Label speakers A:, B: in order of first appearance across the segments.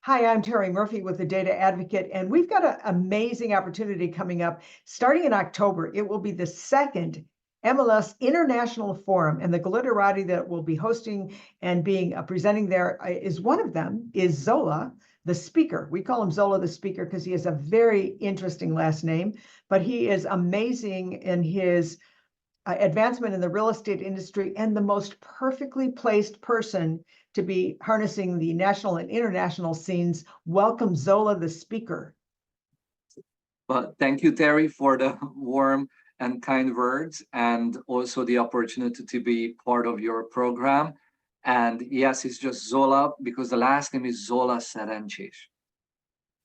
A: Hi, I'm Terri Murphy with the Data Advocate, and we've got an amazing opportunity coming up. Starting in October, it will be the second MLS International Forum, and the glitterati that will be hosting and being presenting there is one of them, is Zola, the speaker. We call him Zola the speaker because he has a very interesting last name, but he is amazing in his advancement in the real estate industry and the most perfectly placed person to be harnessing the national and international scenes. Welcome, Zola, the speaker.
B: Well, thank you, Terri, for the warm and kind words and also the opportunity to be part of your program. And yes, it's just Zola because the last name is Zola Serencsés.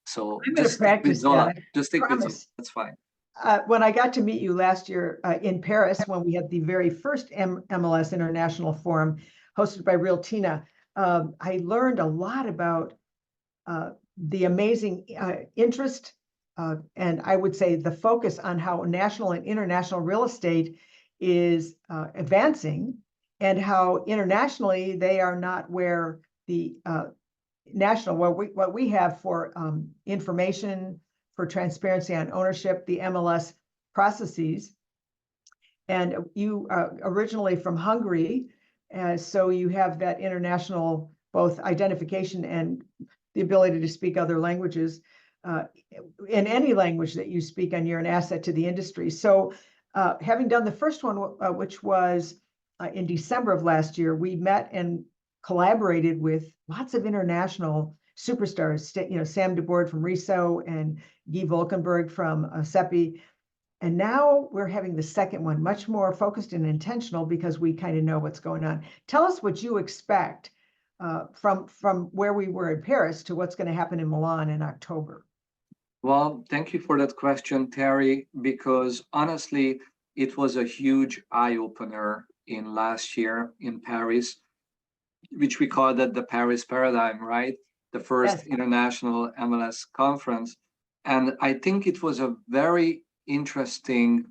B: So
A: I'm
B: just stick with Zola. Just stick with Zola. That's fine.
A: When I got to meet you last year in Paris, when we had the very first MLS International Forum hosted by Real Tina, I learned a lot about the amazing interest and I would say the focus on how national and international real estate is advancing, and how internationally they are not where the national, what we have for information, for transparency on ownership, the MLS processes. And you originally from Hungary, so you have that international both identification and the ability to speak other languages. In any language that you speak, and you're an asset to the industry. So having done the first one, which was in December of last year, we met and collaborated with lots of international superstars, Sam DeBoard from RESO and Guy Volkenberg from CEPI. And now we're having the second one, much more focused and intentional because we kind of know what's going on. Tell us what you expect from where we were in Paris to what's going to happen in Milan in October.
B: Well, thank you for that question, Terri, because honestly, it was a huge eye-opener in last year in Paris, which we called it the Paris Paradigm, right? The first international MLS conference. And I think it was a very interesting,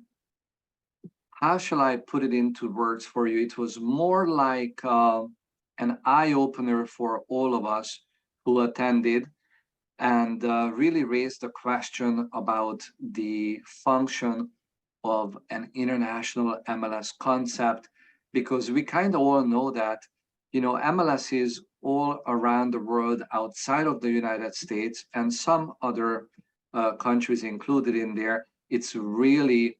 B: how shall I put it into words for you? It was more like an eye-opener for all of us who attended, and really raised the question about the function of an international MLS concept, because we kind of all know that, MLS is all around the world outside of the United States and some other countries included in there. It's really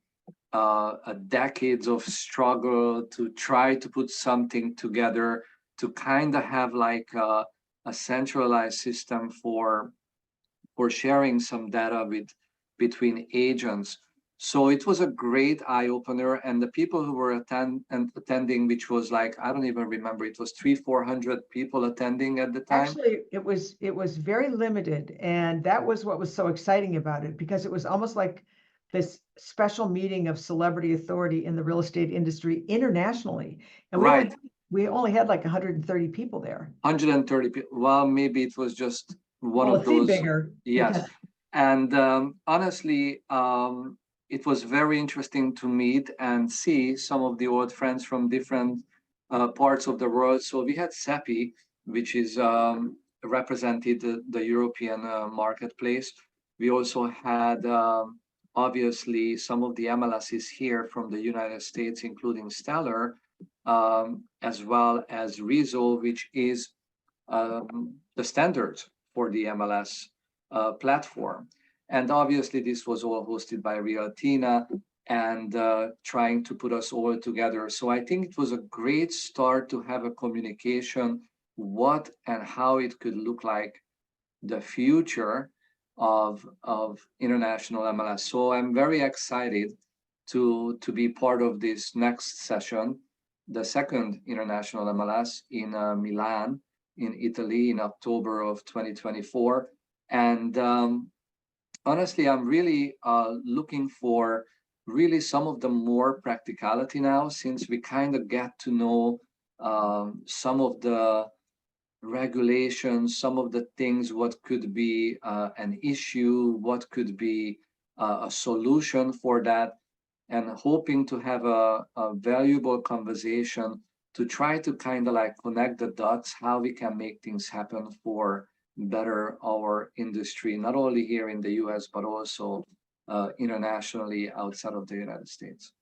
B: a decades of struggle to try to put something together to kind of have like a centralized system for sharing some data between agents. So it was a great eye-opener, and the people who were attending, which was like, I don't even remember, it was 300-400 people attending at the time.
A: Actually, it was very limited, and that was what was so exciting about it, because it was almost like this special meeting of celebrity authority in the real estate industry internationally. And we only had like 130 people there.
B: 130 people. Well, maybe it was just one of those.
A: Bigger.
B: Yes. Because... And honestly, it was very interesting to meet and see some of the old friends from different parts of the world. So we had CEPI, which is represented the European marketplace. We also had obviously some of the MLSs here from the United States, including Stellar, as well as RESO, which is the standard for the MLS platform. And obviously this was all hosted by Real Tina and trying to put us all together. So I think it was a great start to have a communication, what and how it could look like the future of international MLS. So I'm very excited to be part of this next session, the second international MLS in Milan, in Italy, in October of 2024. And honestly, I'm really looking for really some of the more practicality now, since we kind of get to know some of the regulations, some of the things, what could be an issue, what could be a solution for that, and hoping to have a valuable conversation to try to kind of like connect the dots, how we can make things happen for better our industry, not only here in the US, but also internationally outside of the United States.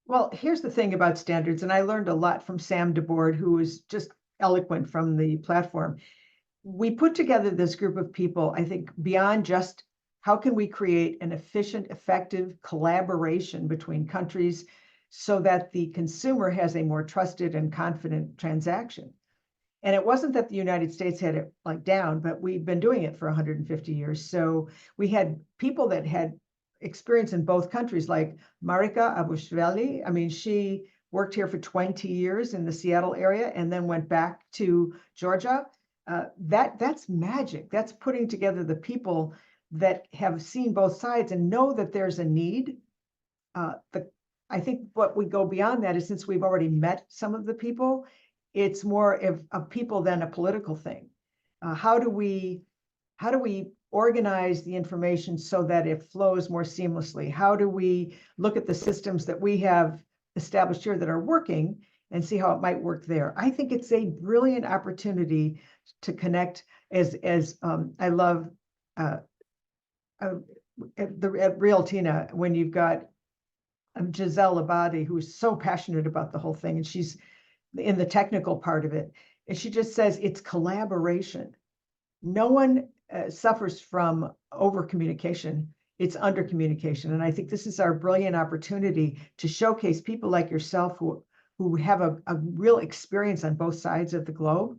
A: Well, here's the thing about standards, and I learned a lot from Sam DeBoard, who was just eloquent from the platform. We put together this group of people, I think, beyond just how can we create an efficient, effective collaboration between countries so that the consumer has a more trusted and confident transaction. And it wasn't that the United States had it like down, but we've been doing it for 150 years. So we had people that had experience in both countries, like Marika Abushvili. I mean, she worked here for 20 years in the Seattle area and then went back to Georgia. That's magic. That's putting together the people that have seen both sides and know that there's a need. I think what we go beyond that is, since we've already met some of the people, it's more of a people than a political thing. How do we organize the information so that it flows more seamlessly? How do we look at the systems that we have established here that are working and see how it might work there? I think it's a brilliant opportunity to connect. As I love at Realtina, when you've got Giselle Abadi, who's so passionate about the whole thing, and she's in the technical part of it, and she just says it's collaboration. No one suffers from over communication. It's under communication. And I think this is our brilliant opportunity to showcase people like yourself who have a real experience on both sides of the globe,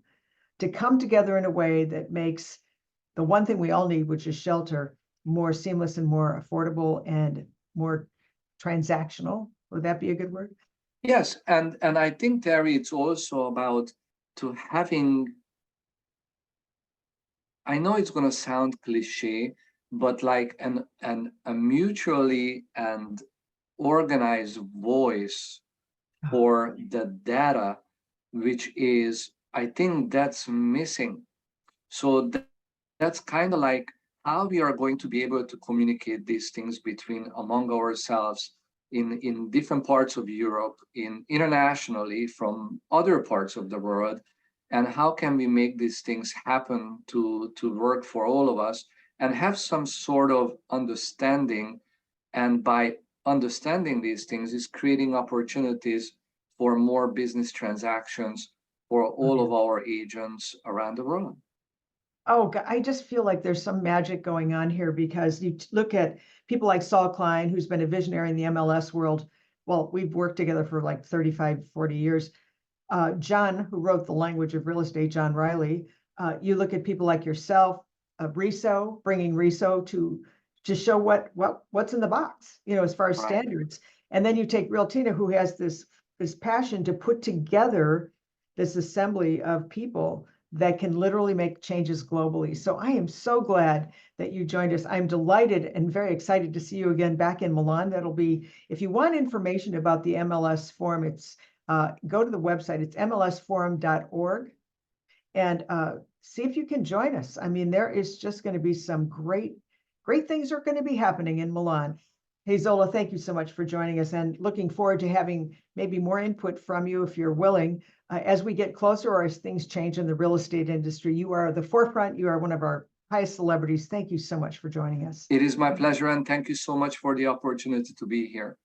A: to come together in a way that makes the one thing we all need, which is shelter, more seamless and more affordable and more transactional. Would that be a good word?
B: Yes, and I think, Terri, it's also about to having, I know it's going to sound cliche, but like a mutually and organized voice for the data, which is, I think that's missing. So that's kind of like how we are going to be able to communicate these things among ourselves in different parts of Europe, internationally from other parts of the world, and how can we make these things happen to work for all of us and have some sort of understanding. And by understanding these things is creating opportunities for more business transactions for all of our agents around the world.
A: Oh, I just feel like there's some magic going on here, because you look at people like Saul Klein, who's been a visionary in the MLS world. Well, we've worked together for like 35, 40 years. John, who wrote The Language of Real Estate, John Riley. You look at people like yourself, RESO, bringing RESO to show what's in the box, as far as standards. And then you take Realtina, who has this passion to put together this assembly of people that can literally make changes globally. So I am so glad that you joined us. I'm delighted and very excited to see you again back in Milan. That'll be, if you want information about the MLS Forum, it's go to the website. It's mlsforum.org, and see if you can join us. I mean, there is just going to be some great things are going to be happening in Milan. Hey, Zola, thank you so much for joining us, and looking forward to having maybe more input from you if you're willing. As we get closer, or as things change in the real estate industry, you are the forefront. You are one of our highest celebrities. Thank you so much for joining us.
B: It is my pleasure, and thank you so much for the opportunity to be here.